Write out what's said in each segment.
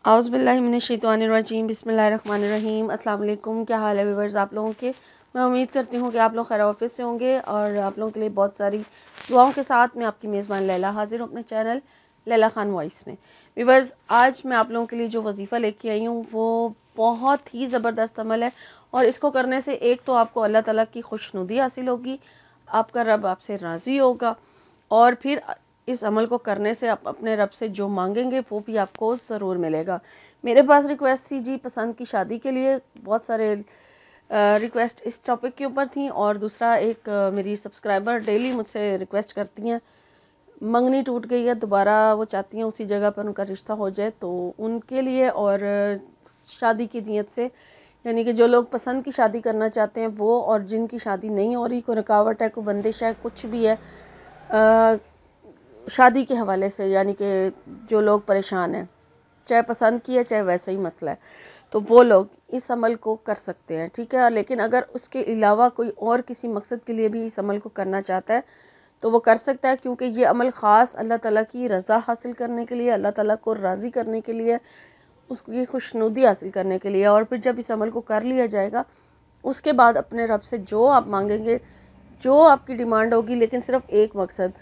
اعوذ باللہ من الشیطان الرجیم، بسم اللہ الرحمن الرحیم۔ السلام علیکم، کیا حال ہے ویورز آپ لوگوں کے؟ میں امید کرتی ہوں کہ آپ لوگ خیر وافیت سے ہوں گے اور آپ لوگوں کے لیے بہت ساری دعاؤں کے ساتھ میں آپ کی میزبان لیلا حاضر ہوں اپنے چینل لیلا خان وائس میں۔ ویورز، آج میں آپ لوگوں کے لیے جو وظیفہ لے کے آئی ہوں وہ بہت ہی زبردست عمل ہے، اور اس کو کرنے سے ایک تو آپ کو اللہ تعالیٰ کی خوشنودی حاصل ہوگی، آپ کا رب آپ سے راضی ہوگا، اور پھر اس عمل کو کرنے سے آپ اپنے رب سے جو مانگیں گے وہ بھی آپ کو ضرور ملے گا۔ میرے پاس ریکویسٹ تھی جی پسند کی شادی کے لیے، بہت سارے ریکویسٹ اس ٹاپک کے اوپر تھیں، اور دوسرا ایک میری سبسکرائبر ڈیلی مجھ سے ریکویسٹ کرتی ہیں، منگنی ٹوٹ گئی ہے، دوبارہ وہ چاہتی ہیں اسی جگہ پر ان کا رشتہ ہو جائے، تو ان کے لیے اور شادی کی نیت سے، یعنی کہ جو لوگ پسند کی شادی کرنا چاہتے ہیں وہ، اور جن کی شادی نہیں ہو رہی، کوئی رکاوٹ ہے، کوئی بندش ہے، کچھ بھی ہے شادی کے حوالے سے، یعنی کہ جو لوگ پریشان ہیں، چاہے پسند کی ہے چاہے ویسا ہی مسئلہ ہے، تو وہ لوگ اس عمل کو کر سکتے ہیں، ٹھیک ہے۔ لیکن اگر اس کے علاوہ کوئی اور کسی مقصد کے لیے بھی اس عمل کو کرنا چاہتا ہے تو وہ کر سکتا ہے، کیونکہ یہ عمل خاص اللہ تعالیٰ کی رضا حاصل کرنے کے لیے، اللہ تعالیٰ کو راضی کرنے کے لیے، اس کی خوشنودی حاصل کرنے کے لیے، اور پھر جب اس عمل کو کر لیا جائے گا اس کے بعد اپنے رب سے جو آپ مانگیں گے، جو آپ کی ڈیمانڈ ہوگی، لیکن صرف ایک مقصد،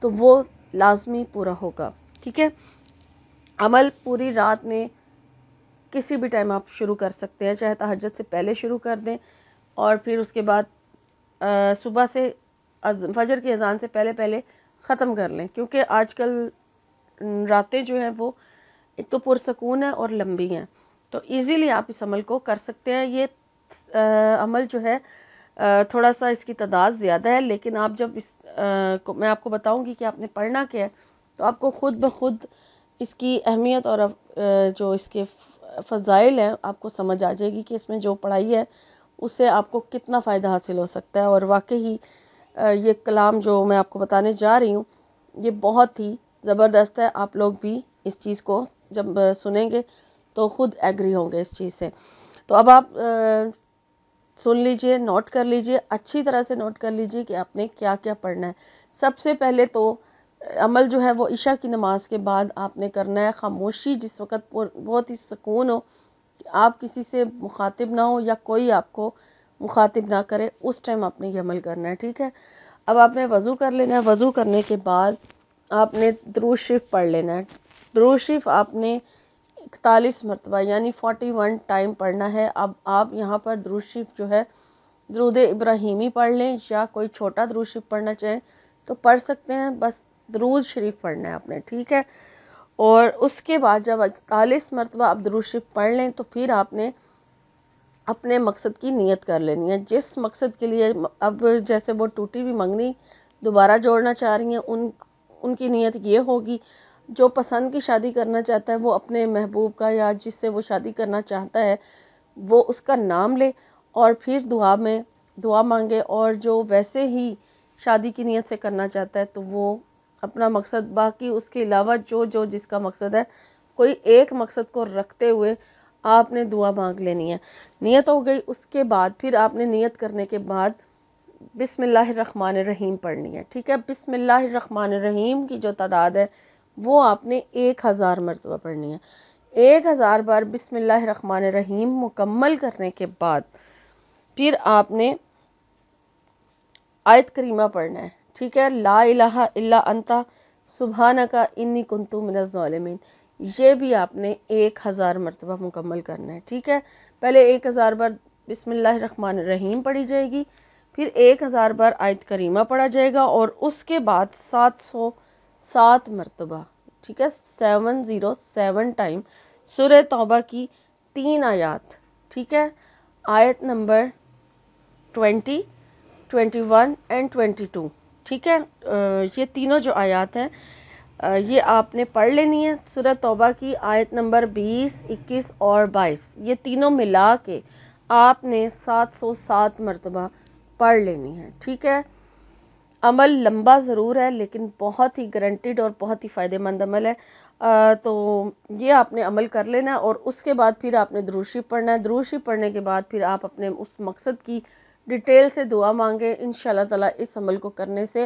تو وہ لازمی پورا ہوگا، ٹھیک ہے۔ عمل پوری رات میں کسی بھی ٹائم آپ شروع کر سکتے ہیں، چاہے تہجد سے پہلے شروع کر دیں اور پھر اس کے بعد صبح سے فجر کی اذان سے پہلے پہلے ختم کر لیں، کیونکہ آج کل راتیں جو ہیں وہ ایک تو پرسکون ہے اور لمبی ہیں، تو ایزیلی آپ اس عمل کو کر سکتے ہیں۔ یہ عمل جو ہے تھوڑا سا اس کی تعداد زیادہ ہے، لیکن آپ جب میں آپ کو بتاؤں گی کہ آپ نے پڑھنا کیا ہے، تو آپ کو خود بخود اس کی اہمیت اور جو اس کے فضائل ہیں آپ کو سمجھ آ جائے گی کہ اس میں جو پڑھائی ہے اس سے آپ کو کتنا فائدہ حاصل ہو سکتا ہے۔ اور واقعی یہ کلام جو میں آپ کو بتانے جا رہی ہوں یہ بہت ہی زبردست ہے، آپ لوگ بھی اس چیز کو جب سنیں گے تو خود ایگری ہوں گے اس چیز سے۔ تو اب آپ سن لیجئے، نوٹ کر لیجئے، اچھی طرح سے نوٹ کر لیجئے کہ آپ نے کیا کیا پڑھنا ہے۔ سب سے پہلے تو عمل جو ہے وہ عشاء کی نماز کے بعد آپ نے کرنا ہے، خاموشی، جس وقت بہت ہی سکون ہو، آپ کسی سے مخاطب نہ ہو یا کوئی آپ کو مخاطب نہ کرے، اس ٹائم آپ نے یہ عمل کرنا ہے، ٹھیک ہے۔ اب آپ نے وضو کر لینا ہے، وضو کرنے کے بعد آپ نے درود شریف پڑھ لینا ہے۔ درود شریف آپ نے 41 مرتبہ یعنی 41 ٹائم پڑھنا ہے۔ اب آپ یہاں پر درود شریف جو ہے درود ابراہیمی پڑھ لیں، یا کوئی چھوٹا درود شریف پڑھنا چاہیں تو پڑھ سکتے ہیں، بس درود شریف پڑھنا ہے آپ نے، ٹھیک ہے۔ اور اس کے بعد جب 41 مرتبہ آپ درود شریف پڑھ لیں تو پھر آپ نے اپنے مقصد کی نیت کر لینی ہے، جس مقصد کے لیے اب جیسے وہ ٹوٹی ہوئی منگنی دوبارہ جوڑنا چاہ رہی ہیں، ان کی نیت یہ ہوگی، جو پسند کی شادی کرنا چاہتا ہے وہ اپنے محبوب کا یا جس سے وہ شادی کرنا چاہتا ہے وہ اس کا نام لے، اور پھر دعا مانگے، اور جو ویسے ہی شادی کی نیت سے کرنا چاہتا ہے تو وہ اپنا مقصد، باقی اس کے علاوہ جو جس کا مقصد ہے، کوئی ایک مقصد کو رکھتے ہوئے آپ نے دعا مانگ لینی ہے۔ نیت ہو گئی، اس کے بعد پھر آپ نے نیت کرنے کے بعد بسم اللہ الرحمن الرحیم پڑھنی ہے، ٹھیک ہے۔ بسم اللہ الرحمن الرحیم کی جو تعداد ہے وہ آپ نے 1000 مرتبہ پڑھنی ہے۔ 1000 بار بسم اللہ الرحمن الرحیم مکمل کرنے کے بعد پھر آپ نے آیت کریمہ پڑھنا ہے، ٹھیک ہے۔ لا الہ الا انت سبحانک انی کنت من الظالمین، یہ بھی آپ نے 1000 مرتبہ مکمل کرنا ہے، ٹھیک ہے۔ پہلے 1000 بار بسم اللہ الرحمن الرحیم پڑھی جائے گی، پھر 1000 بار آیت کریمہ پڑھا جائے گا، اور اس کے بعد 707 مرتبہ، ٹھیک ہے، 707 ٹائم سورہ توبہ کی 3 آیات، ٹھیک ہے، آیت نمبر 20، 21 اینڈ 22، ٹھیک ہے۔ یہ تینوں جو آیات ہیں یہ آپ نے پڑھ لینی ہے۔ سورہ توبہ کی آیت نمبر 20، 21 اور 22، یہ تینوں ملا کے آپ نے 707 مرتبہ پڑھ لینی ہے، ٹھیک ہے۔ عمل لمبا ضرور ہے لیکن بہت ہی گارنٹیڈ اور بہت ہی فائدہ مند عمل ہے، تو یہ آپ نے عمل کر لینا ہے، اور اس کے بعد پھر آپ نے درود شریف پڑھنا ہے۔ درود شریف پڑھنے کے بعد پھر آپ اپنے اس مقصد کی ڈیٹیل سے دعا مانگیں، انشاءاللہ تعالی اس عمل کو کرنے سے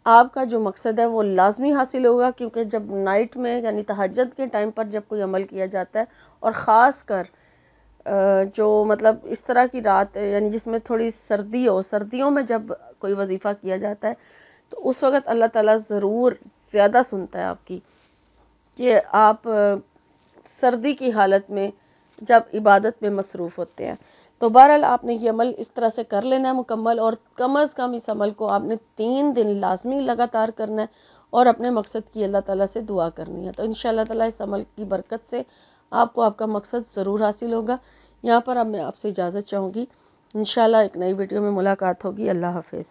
آپ کا جو مقصد ہے وہ لازمی حاصل ہوگا، کیونکہ جب نائٹ میں یعنی تہجد کے ٹائم پر جب کوئی عمل کیا جاتا ہے، اور خاص کر جو مطلب اس طرح کی رات یعنی جس میں تھوڑی سردی ہو، سردیوں میں جب کوئی وظیفہ کیا جاتا ہے تو اس وقت اللہ تعالیٰ ضرور زیادہ سنتا ہے آپ کی، کہ آپ سردی کی حالت میں جب عبادت میں مصروف ہوتے ہیں۔ تو بہرحال آپ نے یہ عمل اس طرح سے کر لینا ہے مکمل، اور کم از کم اس عمل کو آپ نے 3 دن لازمی لگاتار کرنا ہے، اور اپنے مقصد کی اللہ تعالیٰ سے دعا کرنی ہے۔ تو انشاءاللہ تعالیٰ اس عمل کی برکت سے آپ کو آپ کا مقصد ضرور حاصل ہوگا۔ یہاں پر اب میں آپ سے اجازت چاہوں گی، انشاءاللہ ایک نئی ویڈیو میں ملاقات ہوگی۔ اللہ حافظ۔